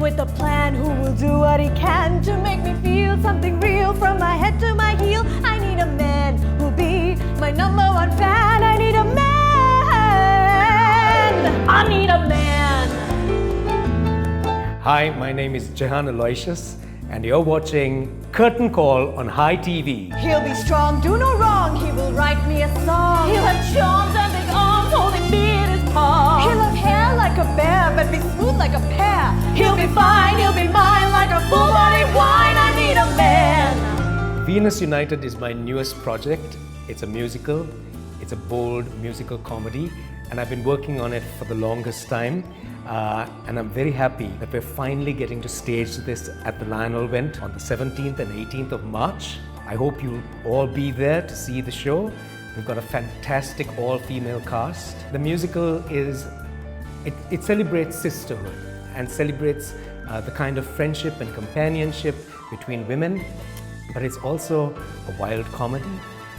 with a plan who will do what he can to make me feel something real from my head to my heel. I need a man who'll be my number one fan. I need a man. I need a man. Hi, my name is Jehan Aloysius, and you're watching Curtain Call on Hi TV. He'll be strong, do no wrong. He will write me a song. He'll have charms and big arms holding me in his palm. He'll have hair like a bear, but be smooth like a pear. He'll be fine, he'll be mine like a full-bodied wine. I need a man. Venus United is my newest project. It's a musical. It's a bold musical comedy, and I've been working on it for the longest time. And I'm very happy that we're finally getting to stage this at the Lionel Event on the 17th and 18th of March. I hope you'll all be there to see the show. We've got a fantastic all-female cast. The musical it celebrates sisterhood and celebrates the kind of friendship and companionship between women, but it's also a wild comedy.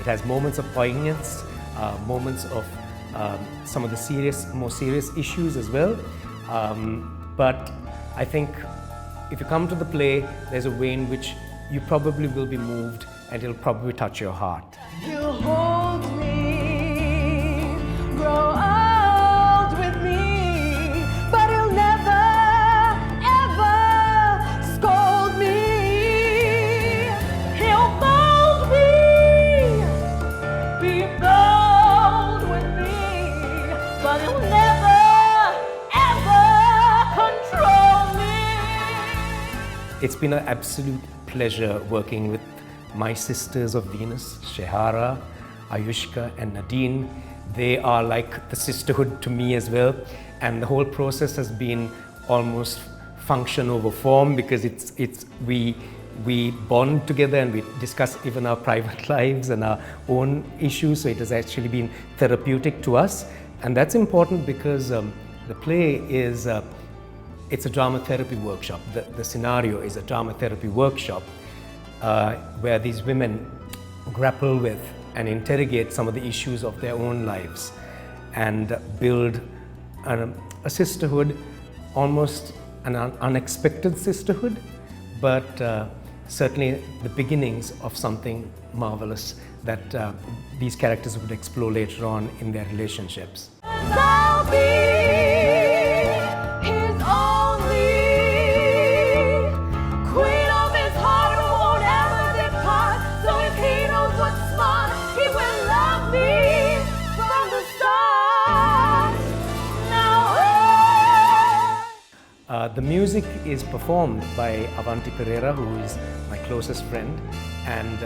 It has moments of poignance, moments of some of the more serious issues as well. But I think if you come to the play, there's a way in which you probably will be moved and it'll probably touch your heart. He'll hold me, grow old with me, but he'll never, ever scold me. He'll mold me, be bold with me, but he'll never, It's been an absolute pleasure working with my sisters of Venus, Shehara, Ayushka and Nadine. They are like the sisterhood to me as well, and the whole process has been almost function over form, because we bond together and we discuss even our private lives and our own issues, so it has actually been therapeutic to us. And that's important because the play is it's a drama therapy workshop. The scenario is a drama therapy workshop where these women grapple with and interrogate some of the issues of their own lives and build a sisterhood, almost an unexpected sisterhood, but certainly the beginnings of something marvelous that these characters would explore later on in their relationships. I'll be his only queen of his heart who won't ever depart. So if he knows what's smart, he will love me from the start. Now, the music is performed by Avanti Pereira, who is my closest friend, and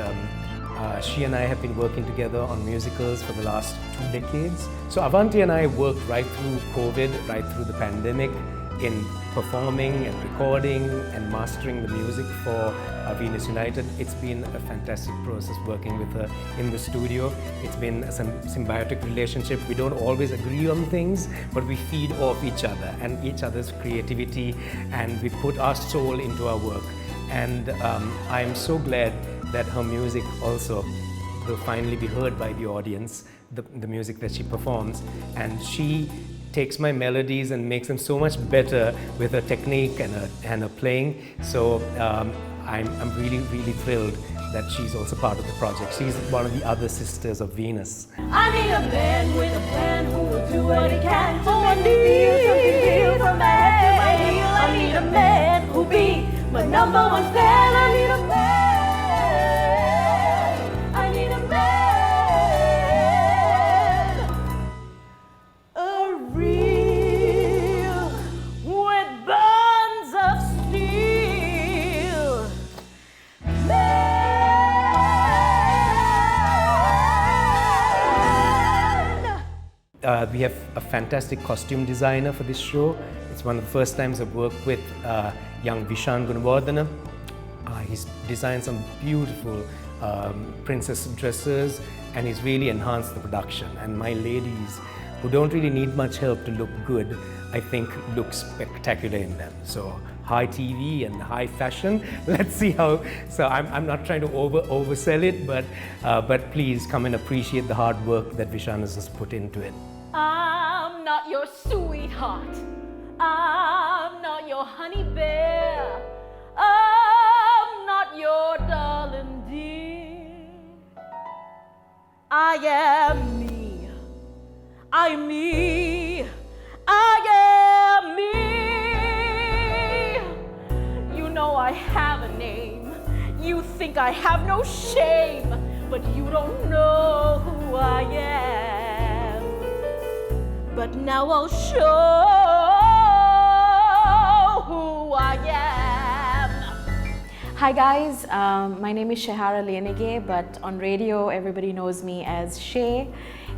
she and I have been working together on musicals for the last 2 decades. So Avanti and I worked right through COVID, right through the pandemic, in performing and recording and mastering the music for Venus United. It's been a fantastic process working with her in the studio. It's been a symbiotic relationship. We don't always agree on things, but we feed off each other and each other's creativity, and we put our soul into our work. And I'm so glad that her music also will finally be heard by the audience, the music that she performs. And she takes my melodies and makes them so much better with her technique and her playing. So I'm really, really thrilled that she's also part of the project. She's one of the other sisters of Venus. I need a man with a plan who will do what he can to make me feel something real from my head to my heel. I need a man who'll be my number one fan. I need a man. I need a man. A real with bonds of steel man. We have a fantastic costume designer for this show. It's one of the first times I've worked with young Vishan Gunawardana. He's designed some beautiful princess dresses, and he's really enhanced the production. And my ladies, who don't really need much help to look good, I think look spectacular in them. So high TV and high fashion, let's see how. So I'm not trying to oversell it, but please come and appreciate the hard work that Vishan has put into it. I'm not your sweetheart. I'm not your honey bear. you think I have no shame, but you don't know who I am. But now I'll show who I am. Hi guys, my name is hi.lk, but on radio everybody knows me as Shay.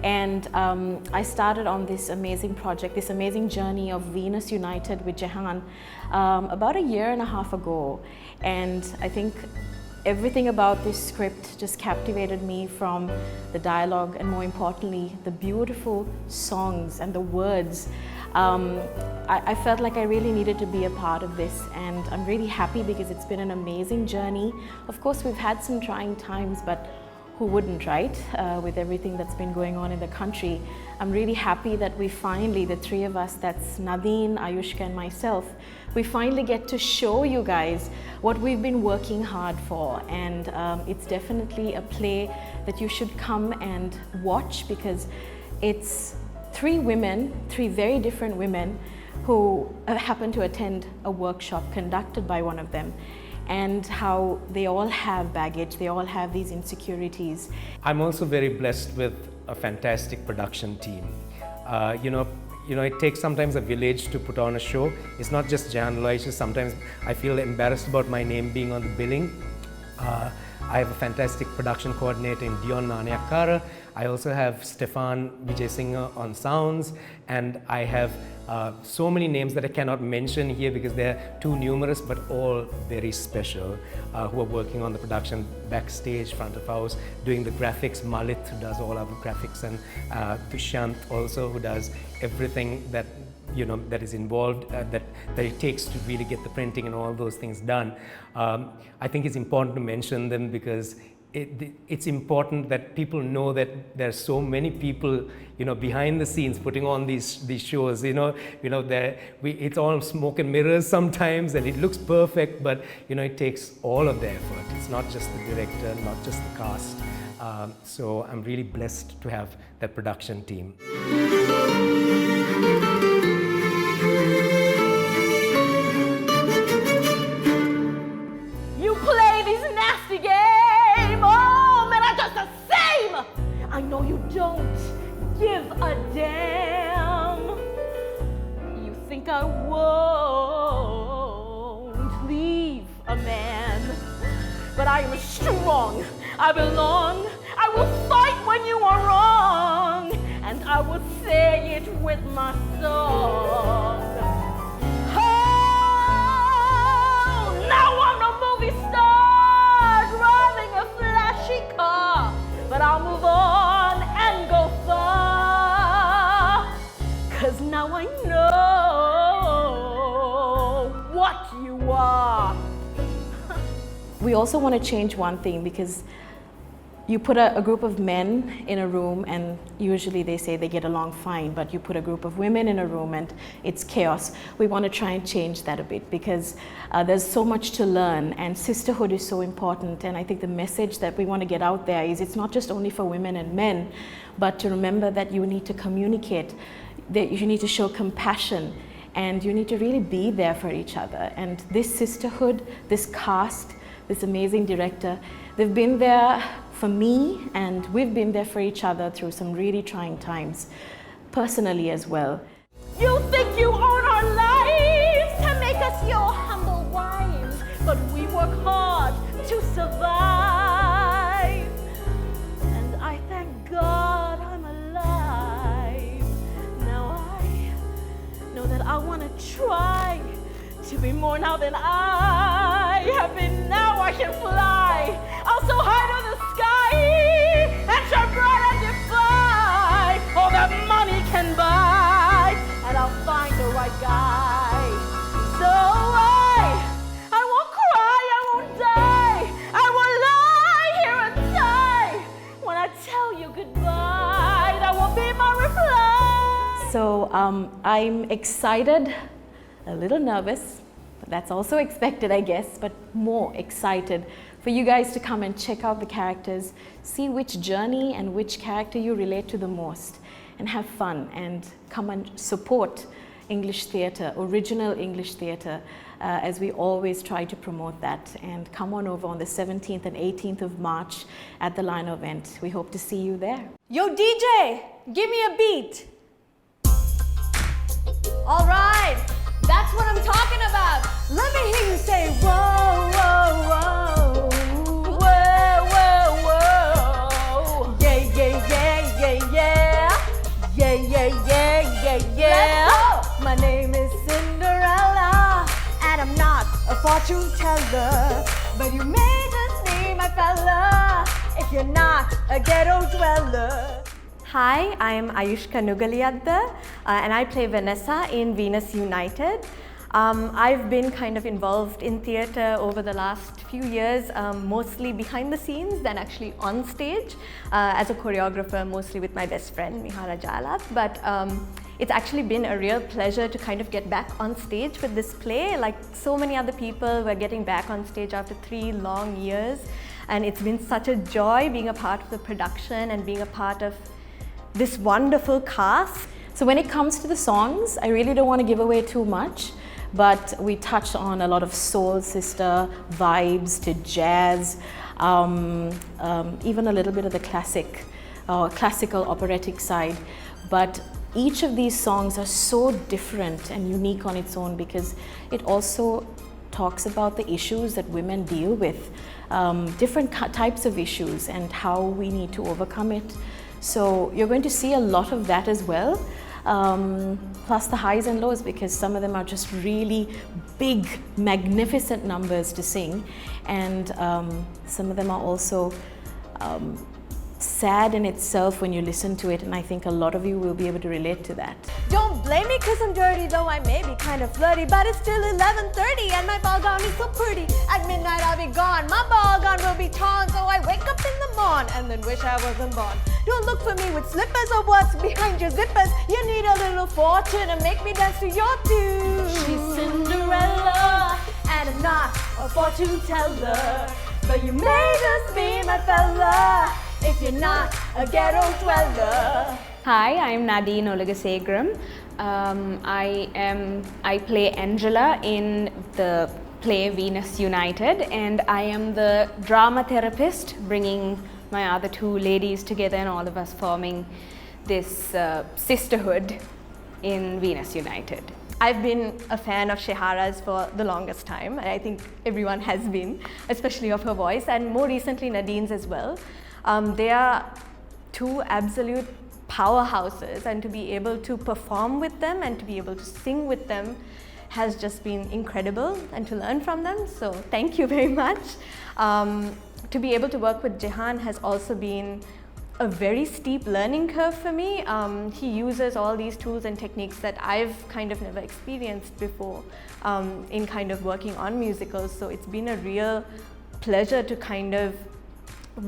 And I started on this amazing project, this amazing journey of Venus United with Jehan about a year and a half ago. And I think everything about this script just captivated me, from the dialogue and, more importantly, the beautiful songs and the words. I felt like I really needed to be a part of this, and I'm really happy because it's been an amazing journey. Of course, we've had some trying times, but who wouldn't, right? With everything that's been going on in the country. I'm really happy that we finally, the three of us, that's Nadine, Ayushka and myself, we finally get to show you guys what we've been working hard for. And it's definitely a play that you should come and watch, because it's three women, three very different women who happen to attend a workshop conducted by one of them, and how they all have baggage, they all have these insecurities. I'm also very blessed with a fantastic production team. You know, it takes sometimes a village to put on a show. It's not just Jan Loisha. Sometimes I feel embarrassed about my name being on the billing. I have a fantastic production coordinator in Dion Nanyakara. I also have Stefan Vijay Singer on sounds, and I have so many names that I cannot mention here because they're too numerous, but all very special, who are working on the production, backstage, front of house, doing the graphics. Malit, who does all our graphics, and Dushyant also, who does everything that that is involved, that it takes to really get the printing and all those things done. I think it's important to mention them because it's important that people know that there are so many people, behind the scenes putting on these shows. It's all smoke and mirrors sometimes, and it looks perfect, but it takes all of the effort. It's not just the director, not just the cast. So I'm really blessed to have that production team. You play these nasty games, oh man, are just the same. I know you don't give a damn. You think I won't leave a man, but I am strong, I belong, I will fight when you are wrong, and I will say it with my song. But I'll move on and go far, 'cause now I know what you are. We also want to change one thing, because you put a group of men in a room and usually they say they get along fine, but you put a group of women in a room and it's chaos. We want to try and change that a bit, because there's so much to learn, and sisterhood is so important. And I think the message that we want to get out there is it's not just only for women and men, but to remember that you need to communicate, that you need to show compassion, and you need to really be there for each other. And this sisterhood, this cast, this amazing director, they've been there for me, and we've been there for each other through some really trying times, personally as well. You think you own our lives to make us your humble wives, but we work hard to survive. And I thank God I'm alive. Now I know that I want to try to be more now than I have been. Now I can fly. I'll so high to the sky and shine bright and defy all that money can buy, and I'll find the right guy. So I won't cry, I won't die, I will lie here and die. When I tell you goodbye, that will be my reply. So I'm excited, a little nervous, but that's also expected, I guess, but more excited for you guys to come and check out the characters, see which journey and which character you relate to the most, and have fun and come and support English theatre, original English theatre. as we always try to promote that. And come on over on the 17th and 18th of March at the Lino event. We hope to see you there. Yo, DJ, give me a beat. All right, that's what I'm talking about. Let me hear you say, whoa, whoa, whoa. Whoa, whoa, whoa. Yeah, yeah, yeah, yeah, yeah. Yeah, yeah, yeah, yeah, yeah. Let's go. My name is Cinderella, and I'm not a fortune teller, but you may just be my fella if you're not a ghetto dweller. Hi, I'm Ayushka Nugaliyadda, and I play Vanessa in Venus United. I've been kind of involved in theatre over the last few years, mostly behind the scenes than actually on stage, as a choreographer, mostly with my best friend Mihara Jalat. But it's actually been a real pleasure to kind of get back on stage with this play. Like so many other people, we're getting back on stage after 3 long years, and it's been such a joy being a part of the production and being a part of this wonderful cast. So when it comes to the songs, I really don't want to give away too much, but we touch on a lot of soul sister vibes to jazz, even a little bit of the classical operatic side. But each of these songs are so different and unique on its own because it also talks about the issues that women deal with, different types of issues and how we need to overcome it. So you're going to see a lot of that as well, plus the highs and lows, because some of them are just really big, magnificent numbers to sing, and some of them are also sad in itself when you listen to it, and I think a lot of you will be able to relate to that. Don't blame me cause I'm dirty, though I may be kind of flirty, but it's still 11:30 and my ball gown is so pretty. At midnight I'll be gone, my ball gown will be torn, so I wake up in the morn and then wish I wasn't born. Don't look for me with slippers or what's behind your zippers. You need a little fortune to make me dance to your tune. She's Cinderella, and I'm not a fortune teller, but you may just be my fella if you're not a ghetto dweller. Hi, I'm Nadine Olagasegram. I play Angela in the play Venus United, and I am the drama therapist, bringing my other 2 ladies together and all of us forming this sisterhood in Venus United. I've been a fan of Shehara's for the longest time, and I think everyone has been, especially of her voice, and more recently Nadine's as well. They are 2 absolute powerhouses, and to be able to perform with them and to be able to sing with them has just been incredible, and to learn from them, so thank you very much. To be able to work with Jehan has also been a very steep learning curve for me. He uses all these tools and techniques that I've kind of never experienced before in kind of working on musicals, so it's been a real pleasure to kind of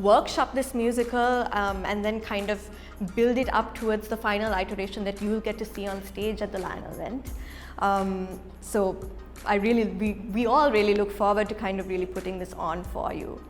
workshop this musical and then kind of build it up towards the final iteration that you'll get to see on stage at the Lino event. So we all really look forward to kind of really putting this on for you.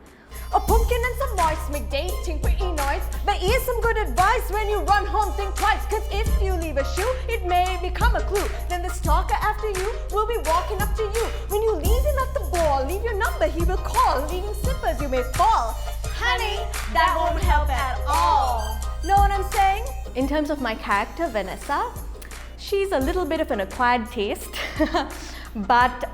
A pumpkin and some mice make dating pretty nice, but here's some good advice: when you run home, think twice, cause if you leave a shoe, it may become a clue. Then the stalker after you will be walking up to you. When you leave him at the ball, leave your number, he will call. Leaving slippers, you may fall. Honey, that won't help at all. Know what I'm saying? In terms of my character, Vanessa, she's a little bit of an acquired taste, but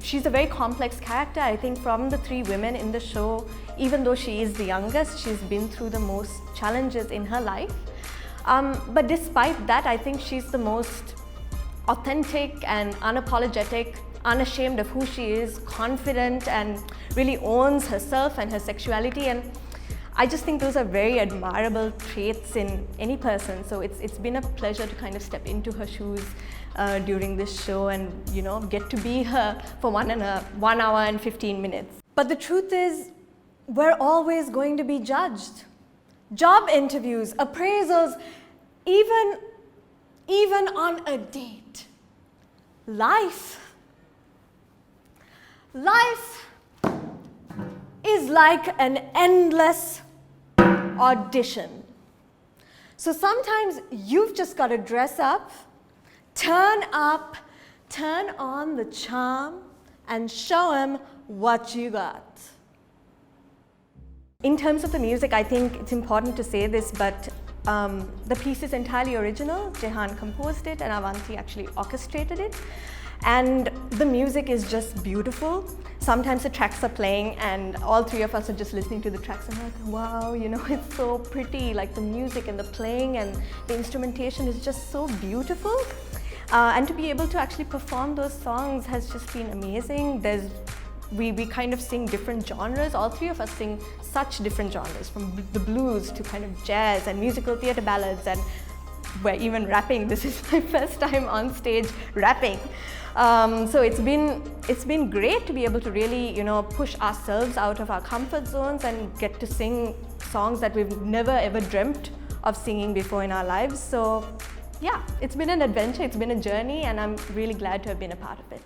she's a very complex character. I think from the 3 women in the show, even though she is the youngest, she's been through the most challenges in her life. But despite that, I think she's the most authentic and unapologetic, unashamed of who she is, confident, and really owns herself and her sexuality. And I just think those are very admirable traits in any person. So it's been a pleasure to kind of step into her shoes during this show and, you know, get to be her for 1 hour and 15 minutes. But the truth is, we're always going to be judged. Job interviews, appraisals, even on a date. Life is like an endless audition. So sometimes you've just got to dress up, turn up, Turn on the charm and show him what you got. In terms of the music, I think it's important to say this, but the piece is entirely original. Jehan composed it and Avanti actually orchestrated it. And the music is just beautiful. Sometimes the tracks are playing and all three of us are just listening to the tracks and like, wow, you know, it's so pretty. Like the music and the playing and the instrumentation is just so beautiful. And to be able to actually perform those songs has just been amazing. We kind of sing different genres. All three of us sing such different genres, from the blues to kind of jazz and musical theatre ballads, and we're even rapping. This is my first time on stage rapping. So it's been great to be able to really, you know, push ourselves out of our comfort zones and get to sing songs that we've never ever dreamt of singing before in our lives. So yeah, it's been an adventure, it's been a journey, and I'm really glad to have been a part of it.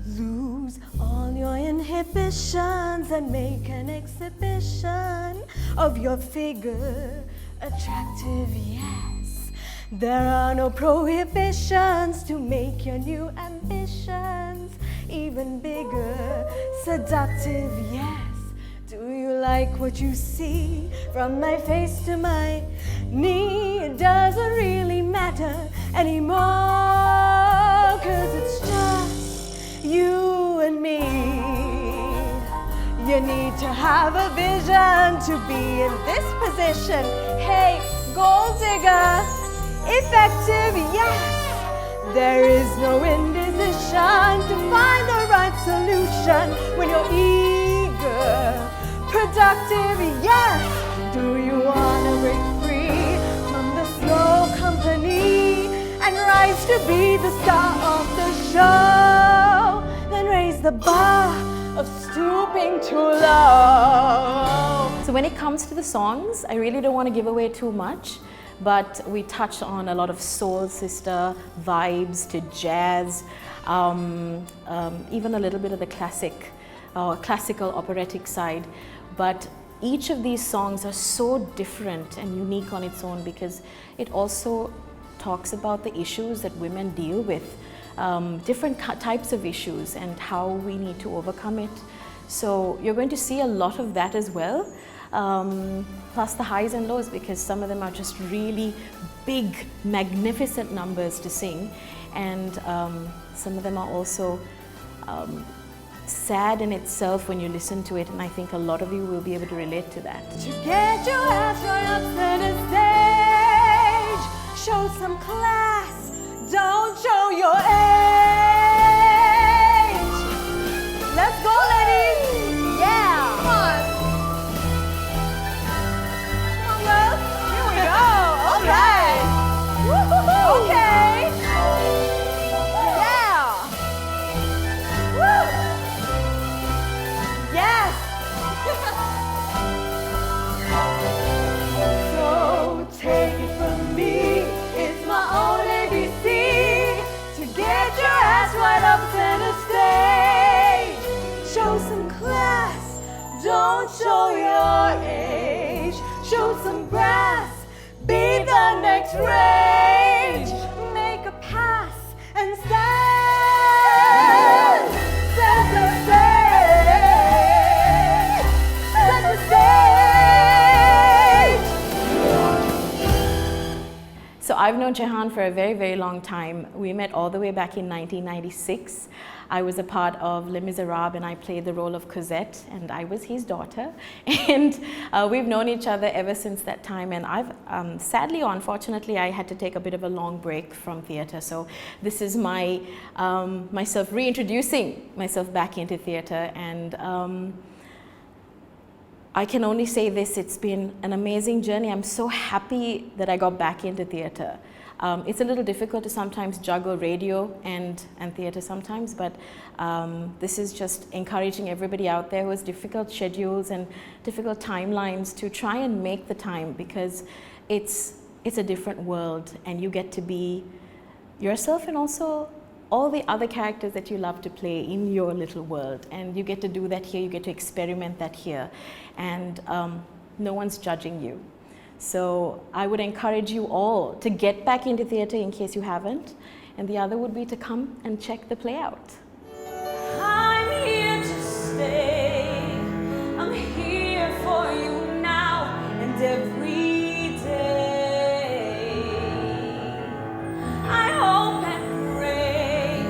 Lose all your inhibitions and make an exhibition of your figure. Attractive, yes. There are no prohibitions to make your new ambitions even bigger. Seductive, yes. Do you like what you see? From my face to my knee, it doesn't really matter anymore, 'cause it's just you and me. You need to have a vision to be in this position. Hey, gold digger, effective, yes. There is no indecision to find the right solution when you're eager. Productive, yes. Do you wanna break free from the slow company and rise to be the star of the show? Then raise the bar of stooping too low. So when it comes to the songs, I really don't want to give away too much, but we touch on a lot of soul sister vibes to jazz, even a little bit of the classical operatic side. But each of these songs are so different and unique on its own because it also talks about the issues that women deal with, different types of issues and how we need to overcome it. So you're going to see a lot of that as well, plus the highs and lows, because some of them are just really big, magnificent numbers to sing, and some of them are also sad in itself when you listen to it, and I think a lot of you will be able to relate to that. To get your ass right up center stage, show some class, don't show your age. Let's go, ladies! Yeah! Come on! Come on, girls! Here we go! All right! Woo-hoo-hoo! Okay! Yeah! Woo! Yes! So take it from me, it's my own ABC, to get your ass right up center stage. Show some class, don't show your age. Show some brass, be the next rage. Make a pass and stand. Set the stage. Set the stage. So I've known Jehan for a very, very long time. We met all the way back in 1996. I was a part of Les Miserables and I played the role of Cosette, and I was his daughter. And we've known each other ever since that time, and I've, sadly or unfortunately, I had to take a bit of a long break from theatre. So this is my, myself reintroducing myself back into theatre, and I can only say this, it's been an amazing journey. I'm so happy that I got back into theatre. It's a little difficult to sometimes juggle radio and theatre sometimes, but this is just encouraging everybody out there who has difficult schedules and difficult timelines to try and make the time, because it's a different world and you get to be yourself and also all the other characters that you love to play in your little world. And you get to do that here, you get to experiment that here. And no one's judging you. So I would encourage you all to get back into theatre in case you haven't. And the other would be to come and check the play out. I'm here to stay. I'm here for you now and every day. I hope and pray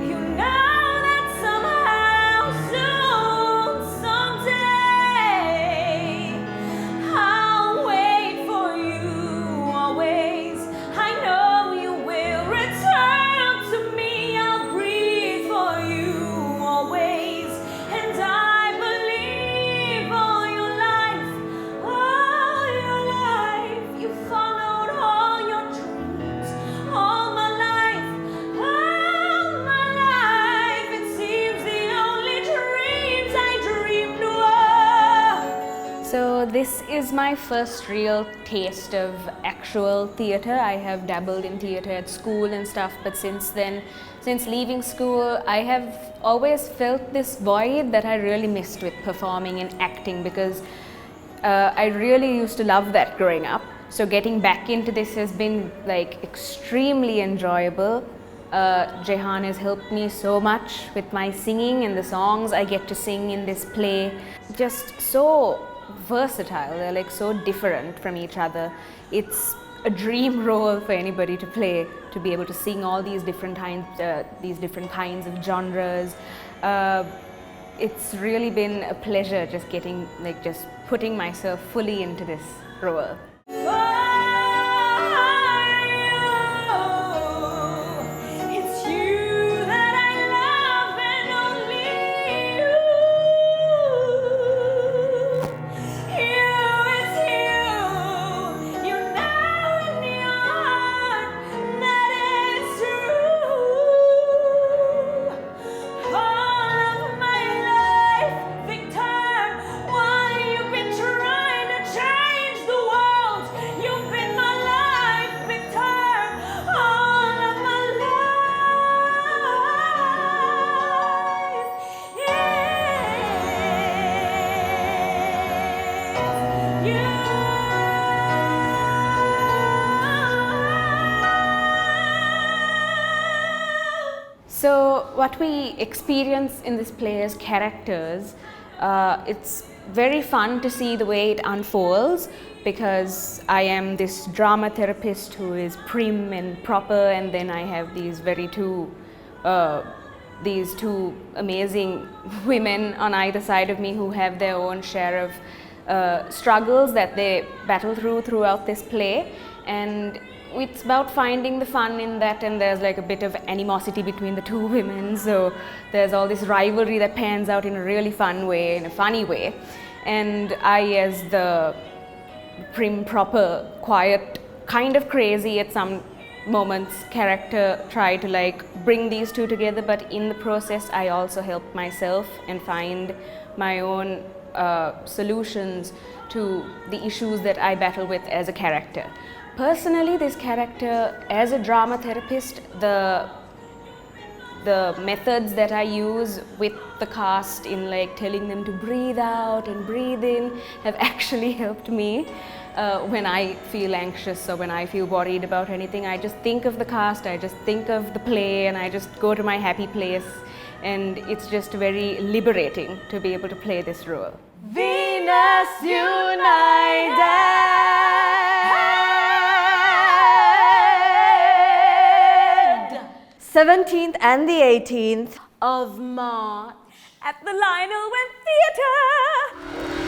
you know that somehow, soon, someday, I'll wait for you always. I know you will return to me. I'll breathe for you always. And I believe all your life, you followed all your dreams. All my life, it seems the only dreams I dreamed were. So this is my first real taste of actual theatre. I have dabbled in theatre at school and stuff, but since then, since leaving school, I have always felt this void that I really missed with performing and acting, because I really used to love that growing up. So getting back into this has been like extremely enjoyable. Jehan has helped me so much with my singing and the songs I get to sing in this play. Just so versatile, they're like so different from each other. It's a dream role for anybody to play, to be able to sing all these different kinds of genres. It's really been a pleasure just just putting myself fully into this role. It's you that I love and only you. It's you. You know in your heart that it's true. All of my life, Victor, why you've been trying to change the world. You've been my life, Victor, all of my life. It's you. So what we experience in this play as characters, it's very fun to see the way it unfolds, because I am this drama therapist who is prim and proper, and then I have these two amazing women on either side of me who have their own share of struggles that they battle throughout this play. And it's about finding the fun in that, and there's like a bit of animosity between the two women, so there's all this rivalry that pans out in a really fun way, in a funny way. And I, as the prim, proper, quiet, kind of crazy at some moments character, try to like bring these two together, but in the process I also help myself and find my own solutions to the issues that I battle with as a character. Personally, this character, as a drama therapist, the methods that I use with the cast in like telling them to breathe out and breathe in have actually helped me when I feel anxious or when I feel worried about anything. I just think of the cast, I just think of the play, and I just go to my happy place, and it's just very liberating to be able to play this role. Venus United. 17th and the 18th of March at the Lionel Went Theatre.